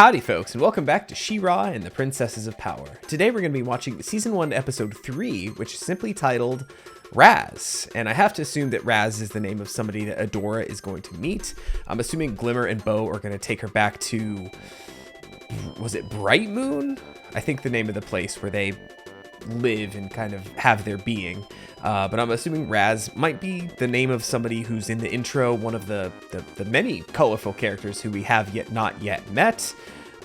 Howdy folks, and welcome back to She-Ra and the Princesses of Power. Today we're going to be watching Season 1, Episode 3, which is simply titled Razz. And I have to assume that Razz is the name of somebody that Adora is going to meet. I'm assuming Glimmer and Bow are going to take her back to, was it Bright Moon? I think the name of the place where they live and kind of have their being. But I'm assuming Razz might be the name of somebody who's in the intro, one of the many colorful characters who we have not yet met.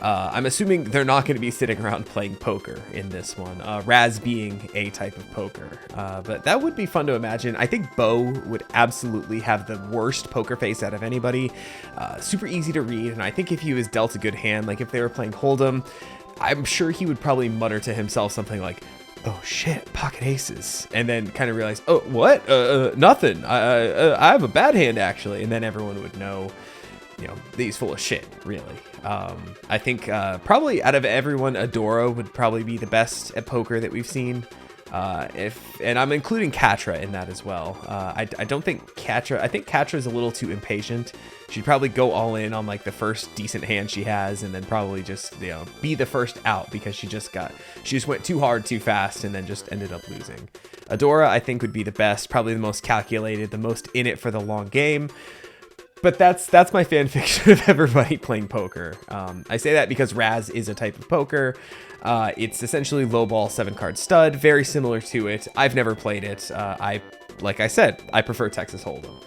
I'm assuming they're not going to be sitting around playing poker in this one, Razz being a type of poker. But that would be fun to imagine. I think Bo would absolutely have the worst poker face out of anybody. Super easy to read, and I think if he was dealt a good hand, like if they were playing Hold'em, I'm sure he would probably mutter to himself something like, "Oh shit, pocket aces," and then kind of realize, "Oh, what? Nothing. I have a bad hand actually," and then everyone would know, you know, that he's full of shit. Really, I think probably out of everyone, Adora would probably be the best at poker that we've seen. And I'm including Catra in that as well. I don't think Catra. I think Catra's a little too impatient. She'd probably go all in on like the first decent hand she has, and then probably just, you know, be the first out because she just went too hard too fast and then just ended up losing. Adora, I think, would be the best, probably the most calculated, the most in it for the long game. But that's my fan fiction of everybody playing poker. I say that because Razz is a type of poker. It's essentially lowball 7-card stud, very similar to it. I've never played it. Like I said, I prefer Texas Hold'em.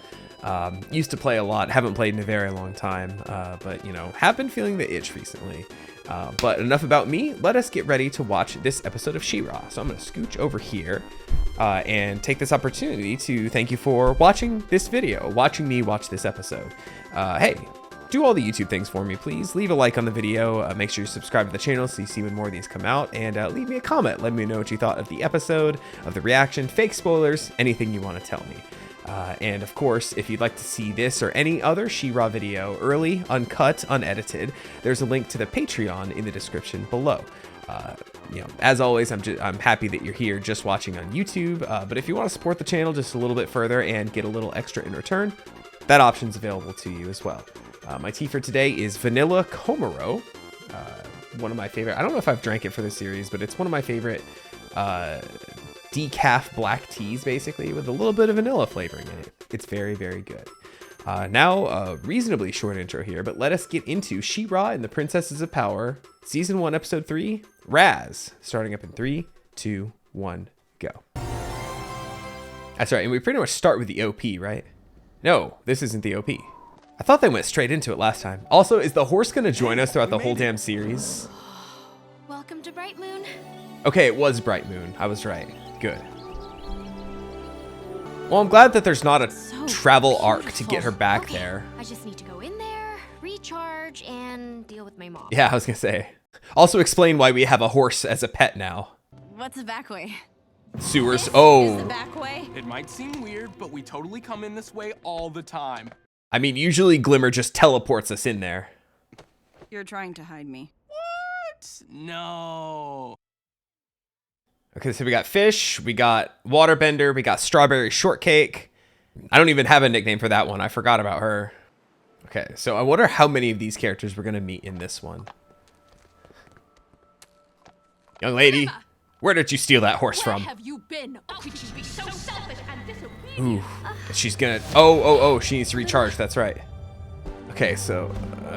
Used to play a lot, haven't played in a very long time, but you know, have been feeling the itch recently. But enough about me. Let us get ready to watch this episode of She-Ra. So I'm going to scooch over here and take this opportunity to thank you for watching this video, watching me watch this episode. Hey, do all the YouTube things for me, please. Leave a like on the video, make sure you subscribe to the channel so you see when more of these come out, and leave me a comment. Let me know what you thought of the episode, of the reaction, fake spoilers, anything you want to tell me. And of course, if you'd like to see this or any other She-Ra video early, uncut, unedited, there's a link to the Patreon in the description below. You know, as always, I'm happy that you're here just watching on YouTube, but if you want to support the channel just a little bit further and get a little extra in return, that option's available to you as well. My tea for today is Vanilla Komaro, one of my favorite. I don't know if I've drank it for the series, but it's one of my favorite decaf black teas, basically, with a little bit of vanilla flavoring in it. It's very, very good. Now, a reasonably short intro here, but let us get into She-Ra and the Princesses of Power, Season 1, Episode 3, Razz, starting up in 3, 2, 1, go. That's right, and we pretty much start with the OP, right? No, this isn't the OP. I thought they went straight into it last time. Also, is the horse going to join us throughout the whole damn series? Welcome to Bright Moon. Okay, it was Bright Moon. I was right. Good. Well, I'm glad that there's not a travel arc to get her back there. I just need to go in there, recharge, and deal with my mom. Yeah, I was going to say. Also explain why we have a horse as a pet now. What's the back way? Sewers. This Oh. is the back way? It might seem weird, but we totally come in this way all the time. I mean, usually Glimmer just teleports us in there. You're trying to hide me. What? No. Okay, so we got fish, we got waterbender, we got strawberry shortcake. I don't even have a nickname for that one. I forgot about her. Okay, so I wonder how many of these characters we're going to meet in this one. Young lady, where did you steal that horse from? Where have you been? Could you be so selfish and disobedient? Ooh, she's gonna, oh, she needs to recharge, that's right. Okay, so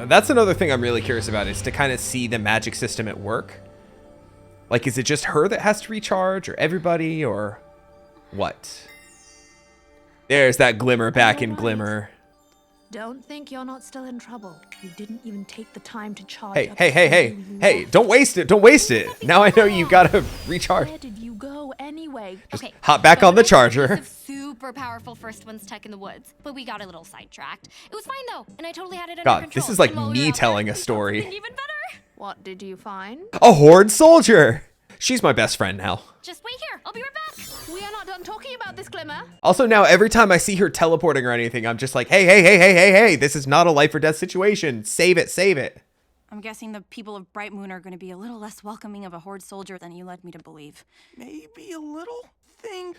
that's another thing I'm really curious about, is to kind of see the magic system at work. Like, is it just her that has to recharge, or everybody, or what? There's that Glimmer back in Glimmer. Don't think you're not still in trouble. You didn't even take the time to charge up. Hey, don't waste it. Now I know you gotta recharge. Where did you go anyway? Okay. Hop back on the charger. Super powerful first one stuck in the woods, but we got a little sidetracked. It was fine though, and I totally had it under God, control. this is like And while we were me out telling there, a we got story. something even better. What did you find? A horde soldier. She's my best friend now. Just wait here. I'll be right back. We are not done talking about this, Glimmer. Also, now every time I see her teleporting or anything, I'm just like, hey, this is not a life or death situation. Save it. I'm guessing the people of Bright Moon are going to be a little less welcoming of a horde soldier than you led me to believe. Maybe a little? Think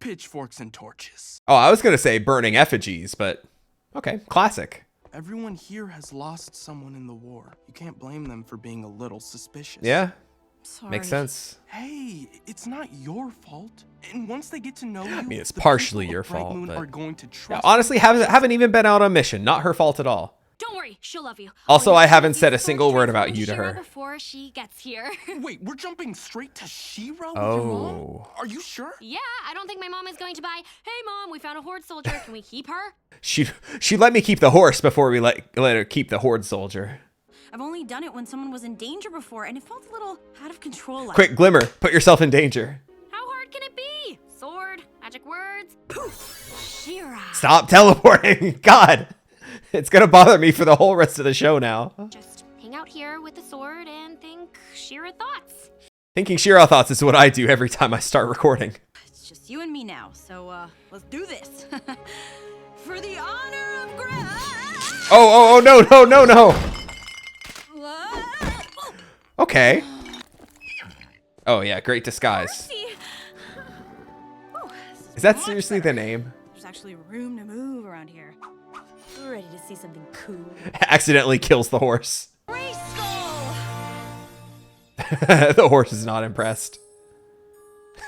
pitchforks and torches. Oh, I was gonna say burning effigies, but okay, classic. Everyone here has lost someone in the war. You can't blame them for being a little suspicious. Yeah, Sorry. makes sense. Hey, it's not your fault. And once they get to know you, I mean, it's the partially people your of Bright fault, Moon but are going to yeah, trust honestly, haven't even been out on mission. Not her fault at all. Don't worry, she'll love you. Also, All you I have to haven't do said a is single word about transform you to She-Ra her. before she gets here. Wait, we're jumping straight to She-Ra with Oh. your mom? Are you sure? Yeah, I don't think my mom is going to buy, hey mom, we found a horde soldier, can we keep her? She let me keep the horse before we let her keep the horde soldier. I've only done it when someone was in danger before, and it felt a little out of control. Quick, Glimmer, put yourself in danger. How hard can it be? Sword, magic words, poof, She-Ra. Stop teleporting. God, it's gonna bother me for the whole rest of the show now. Just hang out here with the sword and think She-Ra thoughts. Thinking She-Ra thoughts is what I do every time I start recording. It's just you and me now, so let's do this. For the honor of Grass. Oh, no. Okay. Oh yeah, great disguise. Is that seriously the name? There's actually room to move around here. Ready to see something cool. Accidentally kills the horse. Grayskull! The horse is not impressed.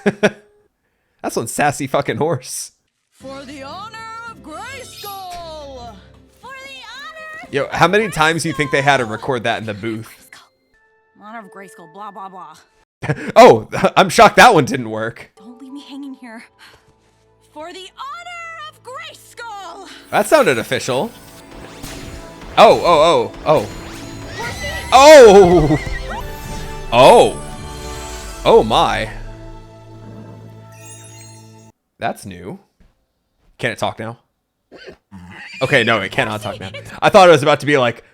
That's one sassy fucking horse. For the honor of Grayskull! For the honor! Yo, how many times do you think they had to record that in the booth? Honor of Grayskull, blah, blah, blah. Oh, I'm shocked that one didn't work. Don't leave me hanging here. For the honor of Grayskull! That sounded official. Oh. Oh my. That's new. Can it talk now? Okay, no, it cannot talk now. I thought it was about to be like,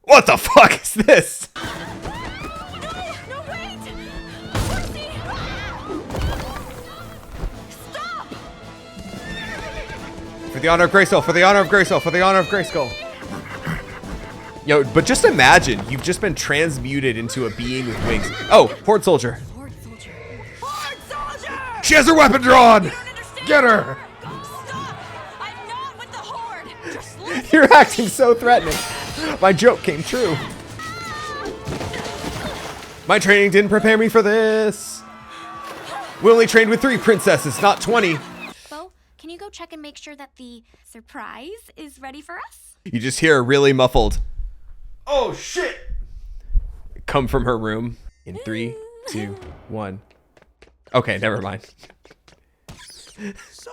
what the fuck is this? No, wait! Horsey! Stop! For the honor of Grayskull, for the honor of Grayskull, for the honor of Grayskull. Yo, but just imagine, you've just been transmuted into a being with wings. Oh, horde soldier. Horde soldier! Horde soldier! She has her weapon drawn! Get her! Stop! I'm not with the horde! Just listen. You're acting so threatening. My joke came true. My training didn't prepare me for this. We only trained with 3 princesses, not 20. Bo, can you go check and make sure that the surprise is ready for us? You just hear a really muffled, oh shit, come from her room in 3, 2, 1. Okay, never mind. So,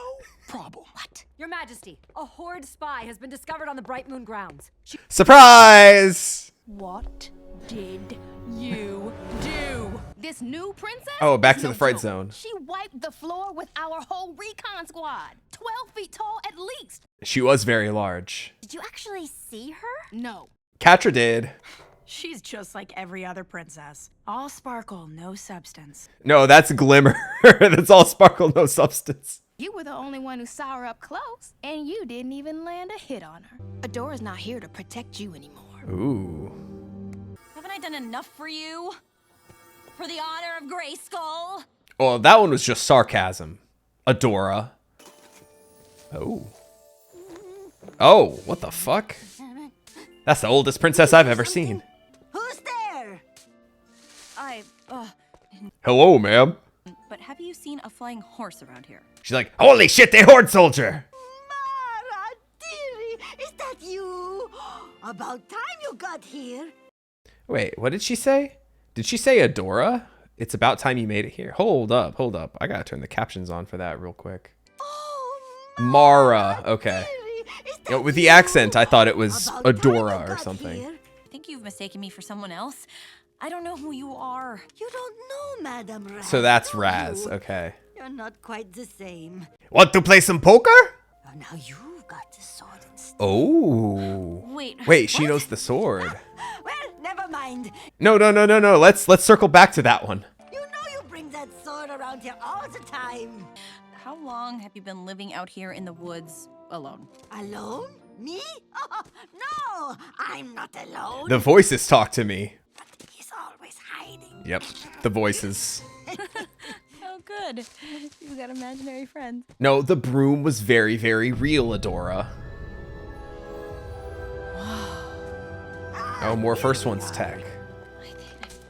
problem. What? Your Majesty, a horde spy has been discovered on the Bright Moon grounds. Surprise! What did you do? This new princess? Oh, back is to no the fright joke. zone. She wiped the floor with our whole recon squad. 12 feet tall at least. She was very large. Did you actually see her? No. Catra did. She's just like every other princess. All sparkle, no substance. No, that's Glimmer. That's all sparkle, no substance. You were the only one who saw her up close, and you didn't even land a hit on her. Adora's not here to protect you anymore. Ooh. Haven't I done enough for you? For the honor of Grayskull? Well, that one was just sarcasm. Adora. Oh. Oh, what the fuck? That's the oldest princess I've ever seen. Who's there? Hello, ma'am. But have you seen a flying horse around here? She's like, holy shit, they horde soldier. Mara, dearie, is that you? About time you got here. Wait, what did she say? Did she say Adora? It's about time you made it here. Hold up. I gotta turn the captions on for that real quick. Oh, Mara, okay. dearie, is You know, that with the you? accent, I thought it was About time you Adora or got something. here. I think you've mistaken me for someone else. I don't know who you are. You don't know, Madam Razz. So that's do Razz, you? okay. You're not quite the same. Want to play some poker? Oh, now you've got the sword instead. Oh. Wait, she what? knows the sword. Well, never mind. No. Let's circle back to that one. You know you bring that sword around here all the time. How long have you been living out here in the woods alone? Alone? Me? Oh, no, I'm not alone. The voices talk to me. He's always hiding. Yep, the voices. Oh, good. You've got imaginary friends. No, the broom was very, very real, Adora. Oh, more First One's tech.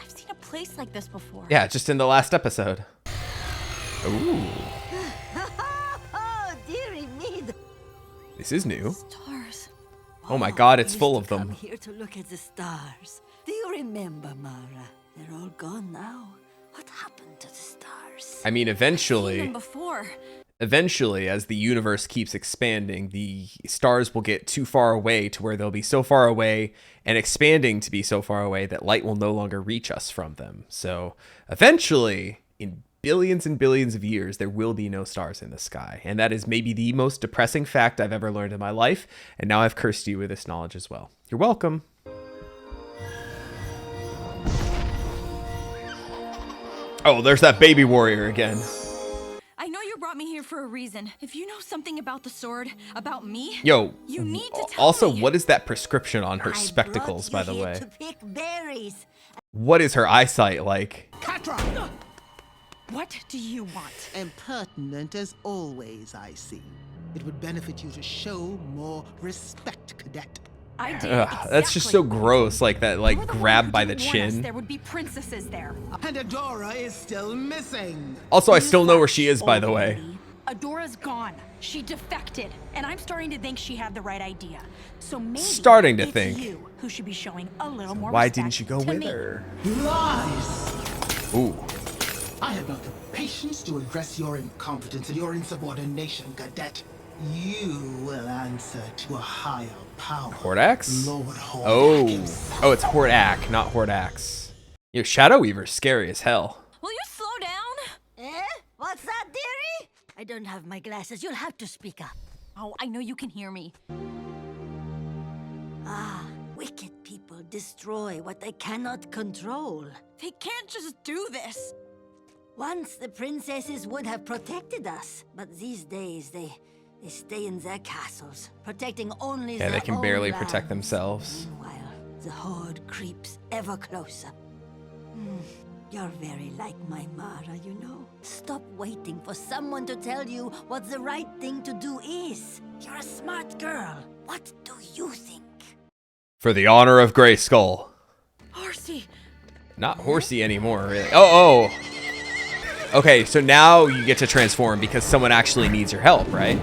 I've seen a place like this before. Yeah, just in the last episode. Ooh. Oh, dearie me. This is new. Stars. Oh my god, it's I full used of to them. come here to look at the stars. Do you remember, Mara? They're all gone now. What happened to the stars? I mean, Seen eventually, them before. as the universe keeps expanding, the stars will get too far away to where they'll be so far away and expanding to be so far away that light will no longer reach us from them. So eventually, in billions and billions of years, there will be no stars in the sky. And that is maybe the most depressing fact I've ever learned in my life. And now I've cursed you with this knowledge as well. You're welcome. Oh, there's that baby warrior again. I know you brought me here for a reason. If you know something about the sword, about me, Yo, you need to tell also, me. what is that prescription on her I spectacles, by brought you the here way? to pick berries. What is her eyesight like? Catra! What do you want? Impertinent as always, I see. It would benefit you to show more respect, cadet. I did. Ugh, that's just so gross, like that, You like were the one grab who by the didn't warn us chin. there would be princesses there. And Adora is still missing. Also, I still know where she is, by the way. Lady, Adora's gone. She defected, and I'm starting to think she had the right idea. So maybe Starting to it's think. you who should be showing a little more Why respect didn't you go to with me. her? Lies! Ooh. I have not the patience to address your incompetence and your insubordination, cadet. You will answer to a higher power. Hordax? Lord Hordak Oh. himself. Oh, it's Hordak, not Hordax. Yo, Shadow Weaver's scary as hell. Will you slow down? Eh? What's that, dearie? I don't have my glasses. You'll have to speak up. Oh, I know you can hear me. Ah, wicked people destroy what they cannot control. They can't just do this. Once the princesses would have protected us, but these days they stay in their castles, protecting only Yeah, their they can own barely protect lands. themselves. Meanwhile, the horde creeps ever closer. You're very like my Mara, you know. Stop waiting for someone to tell you what the right thing to do is. You're a smart girl. What do you think? For the honor of Grayskull. Horsey! Not Horsey anymore, really. Oh. Okay, so now you get to transform because someone actually needs your help, right?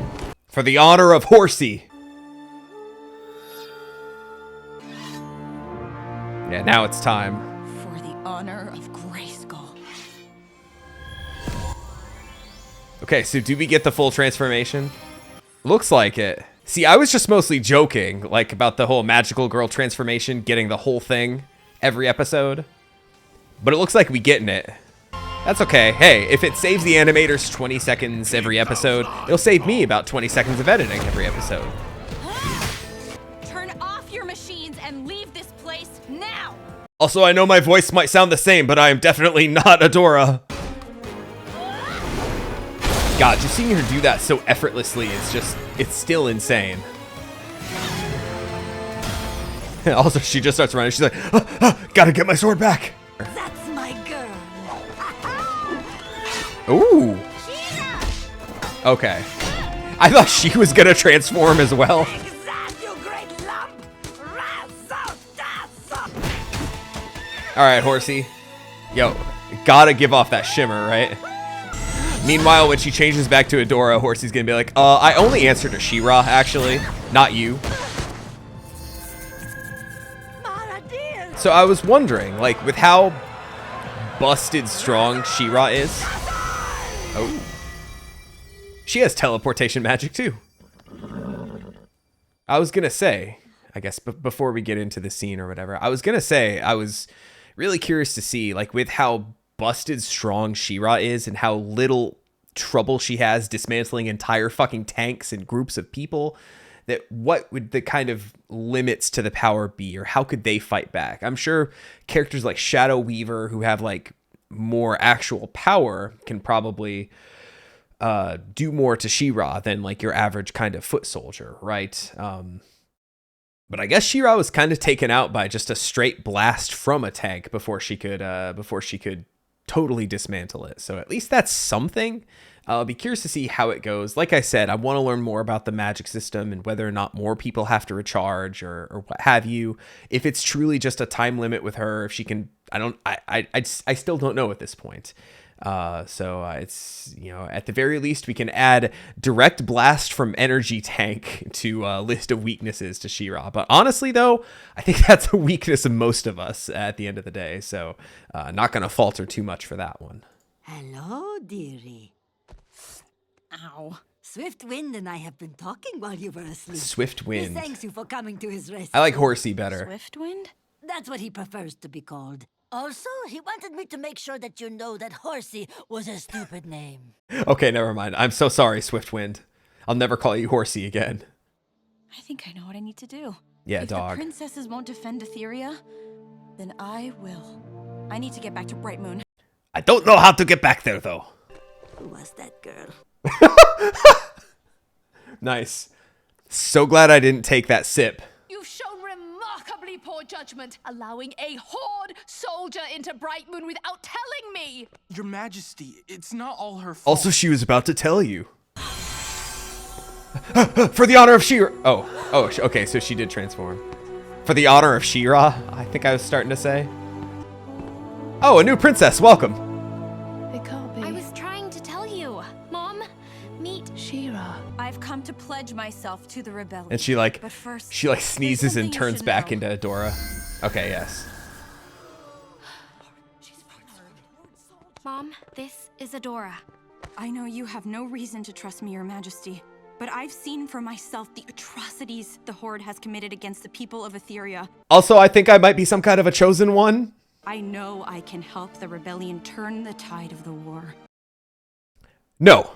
For the honor of Horsey. Yeah, now it's time. For the honor of Grayskull. Okay, so do we get the full transformation? Looks like it. See, I was just mostly joking, like, about the whole magical girl transformation, getting the whole thing every episode. But it looks like we getting it. That's okay. Hey, if it saves the animators 20 seconds every episode, it'll save me about 20 seconds of editing every episode. Turn off your machines and leave this place now! Also, I know my voice might sound the same, but I am definitely not Adora. God, just seeing her do that so effortlessly is just, it's still insane. Also, she just starts running. She's like, gotta get my sword back. That's my girl. Ooh. Okay. I thought she was gonna transform as well. That, you great lump! All right, Horsey. Yo, gotta give off that shimmer, right? Meanwhile, when she changes back to Adora, Horsey's gonna be like, I only answer to She-Ra, actually, not you. Mara, dear! So I was wondering, like, with how busted strong She-Ra is. Oh. She has teleportation magic, too. I was gonna say, I guess, before we get into the scene or whatever, I was gonna say, I was really curious to see, like, with how busted strong She-Ra is and how little trouble she has dismantling entire fucking tanks and groups of people, that what would the kind of limits to the power be, or how could they fight back? I'm sure characters like Shadow Weaver, who have like more actual power, can probably do more to She-Ra than like your average kind of foot soldier, right? But I guess She-Ra was kind of taken out by just a straight blast from a tank before she could totally dismantle it. So at least that's something I'll be curious to see how it goes. Like I said, I want to learn more about the magic system and whether or not more people have to recharge or what have you. If it's truly just a time limit with her, if she can, I still don't know at this point. So it's, you know, at the very least, we can add direct blast from energy tank to a list of weaknesses to She-Ra. But honestly, though, I think that's a weakness of most of us at the end of the day. So not going to falter too much for that one. Hello, dearie. Ow. Swift Wind and I have been talking while you were asleep. Swift Wind. He thanks you for coming to his rescue. I like Horsey better. Swift Wind? That's what he prefers to be called. Also, he wanted me to make sure that you know that Horsey was a stupid name. Okay, never mind. I'm so sorry, Swift Wind. I'll never call you Horsey again. I think I know what I need to do. Yeah, if dog. If the princesses won't defend Etheria, then I will. I need to get back to Bright Moon. I don't know how to get back there, though. Who was that girl? Nice. So glad I didn't take that sip. You've shown remarkably poor judgment, allowing a Horde soldier into Bright Moon without telling me. Your Majesty, it's not all her fault. Also, she was about to tell you. For the honor of She-Ra. Oh, okay, so she did transform. For the honor of She-Ra, I think I was starting to say. Oh, a new princess, welcome. It can't be. I was trying to tell you. Mom, meet She-Ra. I've come to pledge myself to the rebellion. And she like, But first, sneezes and something you turns should back know. into Adora. Okay, yes. Mom, this is Adora. I know you have no reason to trust me, Your Majesty, but I've seen for myself the atrocities the Horde has committed against the people of Etheria. Also, I think I might be some kind of a chosen one. I know I can help the rebellion turn the tide of the war. No.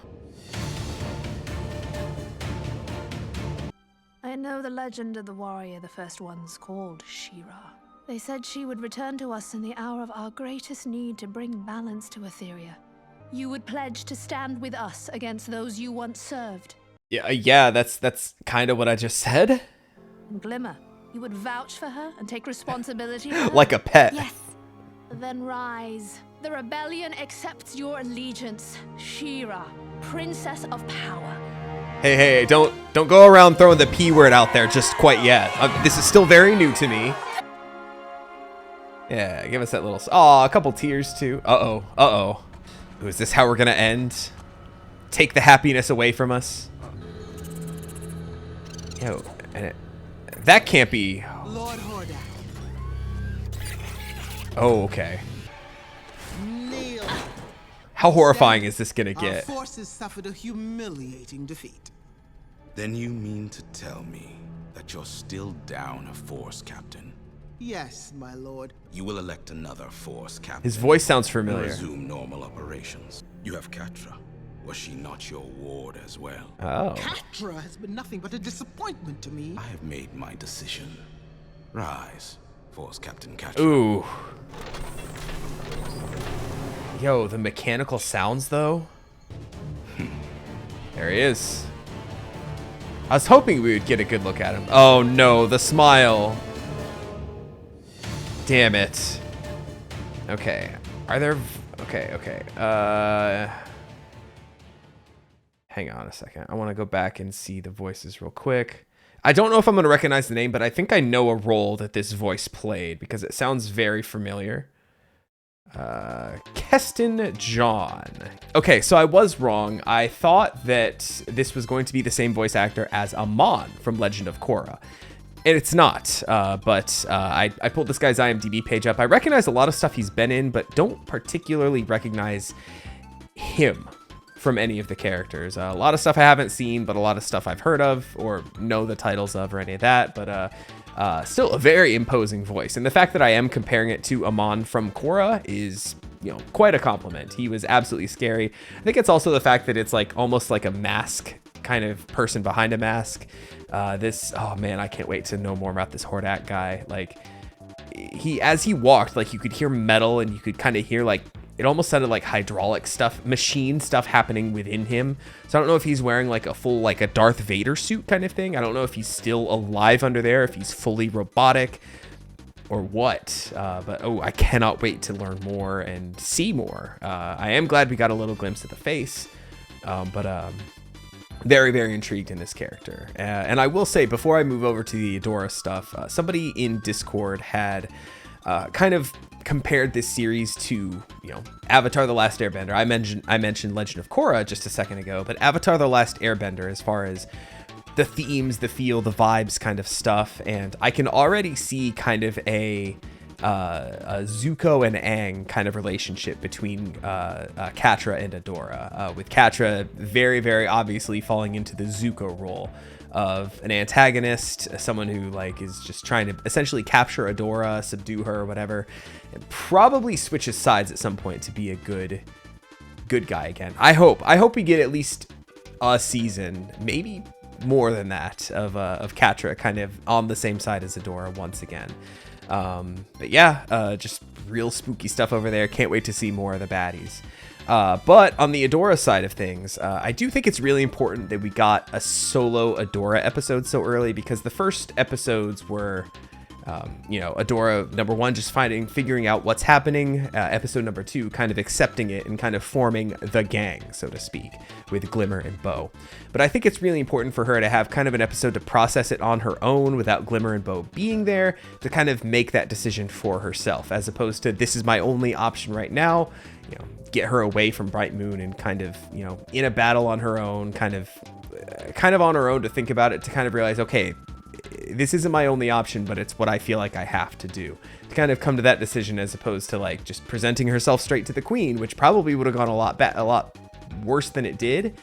I know the legend of the warrior the first ones called She-Ra. They said she would return to us in the hour of our greatest need to bring balance to Etheria. You would pledge to stand with us against those you once served. Yeah, that's kind of what I just said. And Glimmer, you would vouch for her and take responsibility for her? Like a pet. Yes. Then rise. The rebellion accepts your allegiance. She-Ra, Princess of Power. Hey, don't go around throwing the P word out there just quite yet. This is still very new to me. Yeah, give us that little... Aw, a couple tears too. Uh-oh. Ooh, is this how we're gonna end? Take the happiness away from us? Yo, and that can't be... Lord Hordak. Oh, okay. Kneel. How horrifying is this gonna Our get? forces suffered a humiliating defeat. Then you mean to tell me that you're still down a force captain? Yes, my lord. You will elect another force captain. His voice sounds and familiar. resume normal operations. You have Catra. Was she not your ward as well? Oh. Catra has been nothing but a disappointment to me. I have made my decision. Rise, Force Captain Catra. Ooh. Yo, the mechanical sounds though. There he is. I was hoping we would get a good look at him. Oh no, the smile. Damn it. Okay. Are there... Okay. Hang on a second. I want to go back and see the voices real quick. I don't know if I'm going to recognize the name, but I think I know a role that this voice played because it sounds very familiar. Keston John. Okay, so I was wrong. I thought that this was going to be the same voice actor as Amon from Legend of Korra. And it's not, but I pulled this guy's IMDb page up. I recognize a lot of stuff he's been in, but don't particularly recognize him from any of the characters. A lot of stuff I haven't seen, but a lot of stuff I've heard of or know the titles of or any of that. But still a very imposing voice. And the fact that I am comparing it to Amon from Korra is, you know, quite a compliment. He was absolutely scary. I think it's also the fact that it's like almost like a mask kind of person behind a mask. Oh man, I can't wait to know more about this Hordak guy. Like as he walked, like you could hear metal and you could kind of hear like, it almost sounded like hydraulic stuff, machine stuff happening within him. So I don't know if he's wearing like a full, like a Darth Vader suit kind of thing. I don't know if he's still alive under there, if he's fully robotic or what. But oh, I cannot wait to learn more and see more. I am glad we got a little glimpse of the face. But very, very intrigued in this character. And I will say, before I move over to the Adora stuff, somebody in Discord had kind of compared this series to, Avatar: The Last Airbender. I mentioned Legend of Korra just a second ago, but Avatar: The Last Airbender, as far as the themes, the feel, the vibes kind of stuff, and I can already see kind of a Zuko and Aang kind of relationship between Catra and Adora, with Catra very, very obviously falling into the Zuko role of an antagonist, someone who is just trying to essentially capture Adora, subdue her, or whatever, and probably switches sides at some point to be a good guy again. I hope we get at least a season, maybe more than that, of Catra kind of on the same side as Adora once again. But yeah, just real spooky stuff over there. Can't wait to see more of the baddies. But on the Adora side of things, I do think it's really important that we got a solo Adora episode so early, because the first episodes were, Adora, number one, just figuring out what's happening. Episode number two, kind of accepting it and kind of forming the gang, so to speak, with Glimmer and Bow. But I think it's really important for her to have kind of an episode to process it on her own without Glimmer and Bow being there, to kind of make that decision for herself, as opposed to, this is my only option right now, get her away from Bright Moon and kind of, in a battle on her own, kind of on her own to think about it, to kind of realize, okay, this isn't my only option, but it's what I feel like I have to do, to kind of come to that decision, as opposed to just presenting herself straight to the queen, which probably would have gone a lot worse than it did.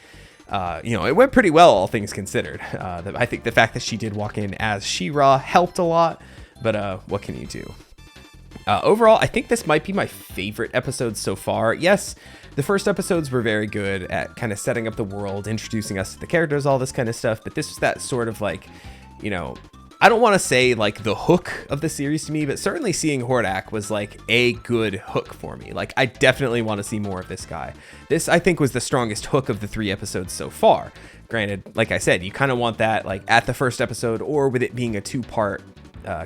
It went pretty well, all things considered. I think the fact that she did walk in as She-Ra helped a lot, but what can you do? Overall, I think this might be my favorite episode so far. Yes, the first episodes were very good at kind of setting up the world, introducing us to the characters, all this kind of stuff, but this was that sort of I don't want to say the hook of the series to me, but certainly seeing Hordak was a good hook for me. I definitely want to see more of this guy. This, I think, was the strongest hook of the 3 episodes so far. Granted, like I said, you kind of want that at the first episode, or with it being a 2-part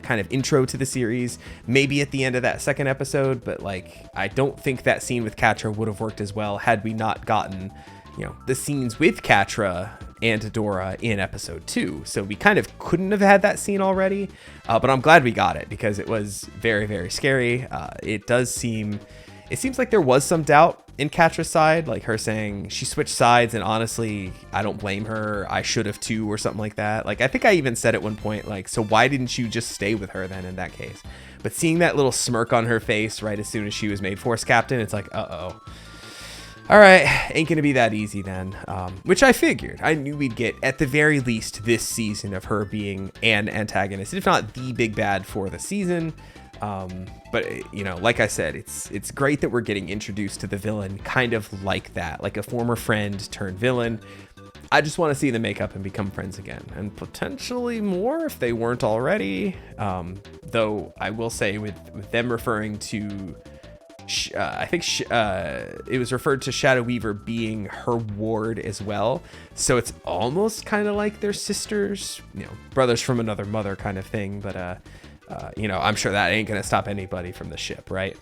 kind of intro to the series, maybe at the end of that second episode, but I don't think that scene with Catra would have worked as well had we not gotten, the scenes with Catra and Adora in episode 2. So we kind of couldn't have had that scene already, but I'm glad we got it, because it was very, very scary. It seems like there was some doubt in Catra's side, her saying she switched sides, and honestly, I don't blame her. I should have too, or something like that. I think I even said at one point, so why didn't you just stay with her then in that case? But seeing that little smirk on her face right as soon as she was made Force Captain, it's uh-oh. All right, ain't gonna be that easy then, which I figured. I knew we'd get, at the very least, this season of her being an antagonist, if not the big bad for the season. But like I said, it's great that we're getting introduced to the villain kind of like that, like a former friend turned villain. I just want to see them make up and become friends again, and potentially more if they weren't already. Though I will say, with them referring to, I think it was referred to Shadow Weaver being her ward as well, so it's almost kind of like they're sisters, brothers from another mother kind of thing. But I'm sure that ain't gonna stop anybody from the ship, right?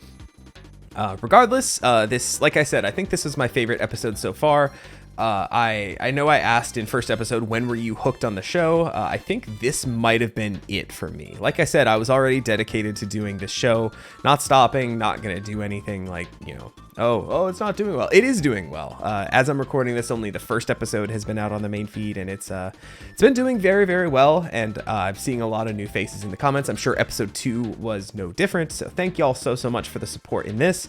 Regardless, this, like I said, I think this is my favorite episode so far. I know I asked in first episode, when were you hooked on the show? I think this might have been it for me. Like I said, I was already dedicated to doing this show, not stopping, not gonna do anything it's not doing well. It is doing well. As I'm recording this, only the first episode has been out on the main feed, and it's been doing very, very well, and I'm seeing a lot of new faces in the comments. I'm sure episode 2 was no different, so thank y'all so much for the support in this.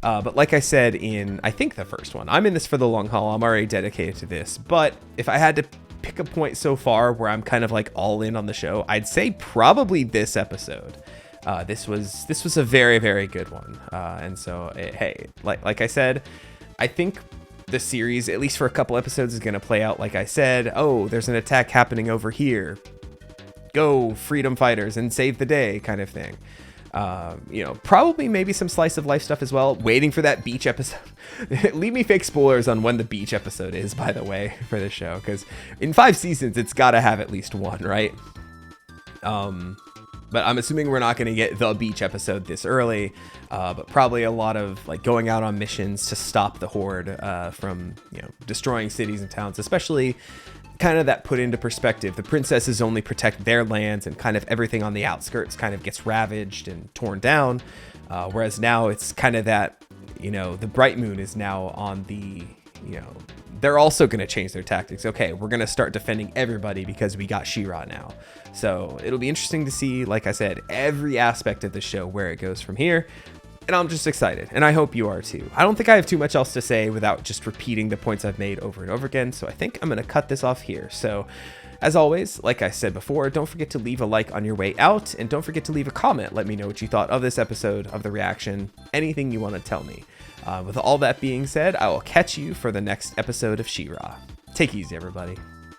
But like I said in, I think, the first one, I'm in this for the long haul. I'm already dedicated to this. But if I had to pick a point so far where I'm kind of all in on the show, I'd say probably this episode. This was a very, very good one. And so, hey, like I said, I think the series, at least for a couple episodes, is going to play out like I said. Oh, there's an attack happening over here. Go, freedom fighters, and save the day kind of thing. Probably maybe some slice of life stuff as well. Waiting for that beach episode. Leave me fake spoilers on when the beach episode is, by the way, for this show, because in 5 seasons, it's got to have at least one, right? But I'm assuming we're not going to get the beach episode this early, but probably a lot of like going out on missions to stop the Horde from, destroying cities and towns, especially kind of that put into perspective. The princesses only protect their lands, and kind of everything on the outskirts kind of gets ravaged and torn down. Whereas now it's kind of that, the Bright Moon is now on the, they're also going to change their tactics. Okay, we're going to start defending everybody because we got She-Ra now. So it'll be interesting to see, like I said, every aspect of the show, where it goes from here. And I'm just excited, and I hope you are too. I don't think I have too much else to say without just repeating the points I've made over and over again, so I think I'm going to cut this off here. So, as always, like I said before, don't forget to leave a like on your way out, and don't forget to leave a comment. Let me know what you thought of this episode, of the reaction, anything you want to tell me. With all that being said, I will catch you for the next episode of She-Ra. Take it easy, everybody.